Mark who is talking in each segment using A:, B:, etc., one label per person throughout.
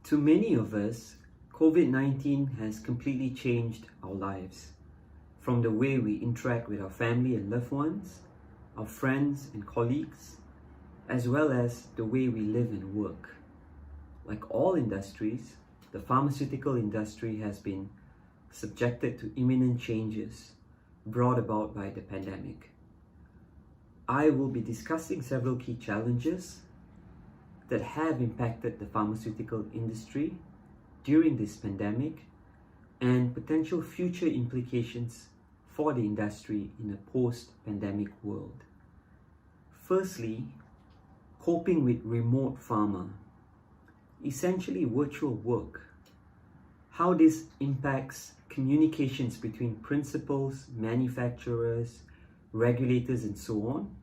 A: To many of us, COVID-19 has completely changed our lives, from the way we interact with our family and loved ones, our friends and colleagues, as well as the way we live and work. Like all industries, the pharmaceutical industry has been subjected to imminent changes brought about by the pandemic. I will be discussing several key challenges that have impacted the pharmaceutical industry during this pandemic and potential future implications for the industry in a post-pandemic world. Firstly, coping with remote pharma, essentially virtual work. How this impacts communications between principals, manufacturers, regulators, and so on.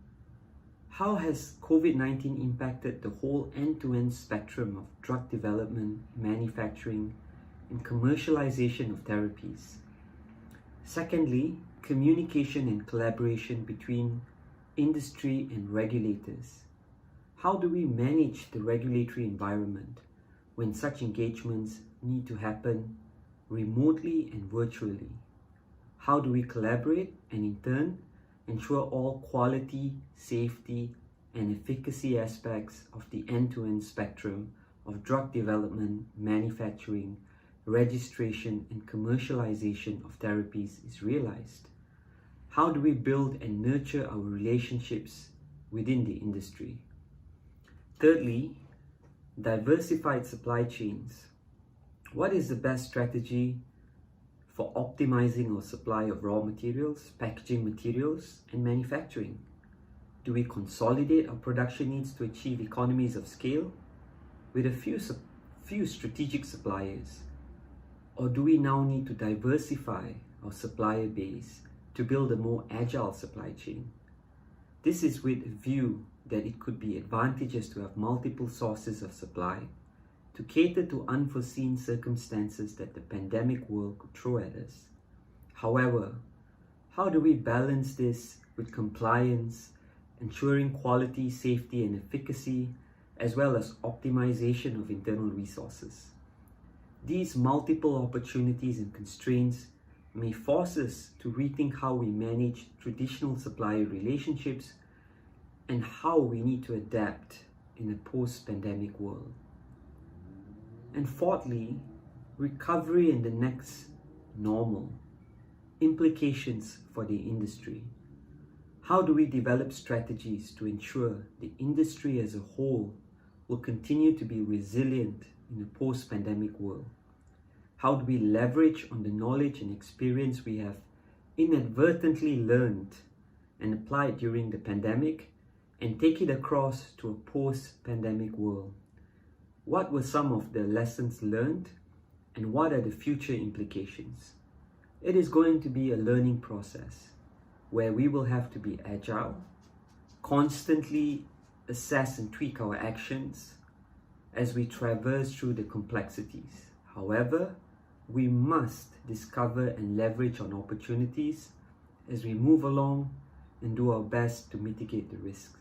A: How has COVID-19 impacted the whole end-to-end spectrum of drug development, manufacturing, and commercialization of therapies? Secondly, communication and collaboration between industry and regulators. How do we manage the regulatory environment when such engagements need to happen remotely and virtually? How do we collaborate and in turn ensure all quality, safety, and efficacy aspects of the end-to-end spectrum of drug development, manufacturing, registration, and commercialization of therapies is realized? How do we build and nurture our relationships within the industry? Thirdly, diversified supply chains. What is the best strategy for optimizing our supply of raw materials, packaging materials, and manufacturing? Do we consolidate our production needs to achieve economies of scale with a few strategic suppliers? Or do we now need to diversify our supplier base to build a more agile supply chain? This is with a view that it could be advantageous to have multiple sources of supply to cater to unforeseen circumstances that the pandemic world could throw at us. However, how do we balance this with compliance, ensuring quality, safety, and efficacy, as well as optimization of internal resources? These multiple opportunities and constraints may force us to rethink how we manage traditional supplier relationships and how we need to adapt in a post-pandemic world. And fourthly, recovery in the next normal, implications for the industry. How do we develop strategies to ensure the industry as a whole will continue to be resilient in a post-pandemic world? How do we leverage on the knowledge and experience we have inadvertently learned and applied during the pandemic and take it across to a post-pandemic world? What were some of the lessons learned and what are the future implications? It is going to be a learning process where we will have to be agile, constantly assess and tweak our actions as we traverse through the complexities. However, we must discover and leverage on opportunities as we move along and do our best to mitigate the risks.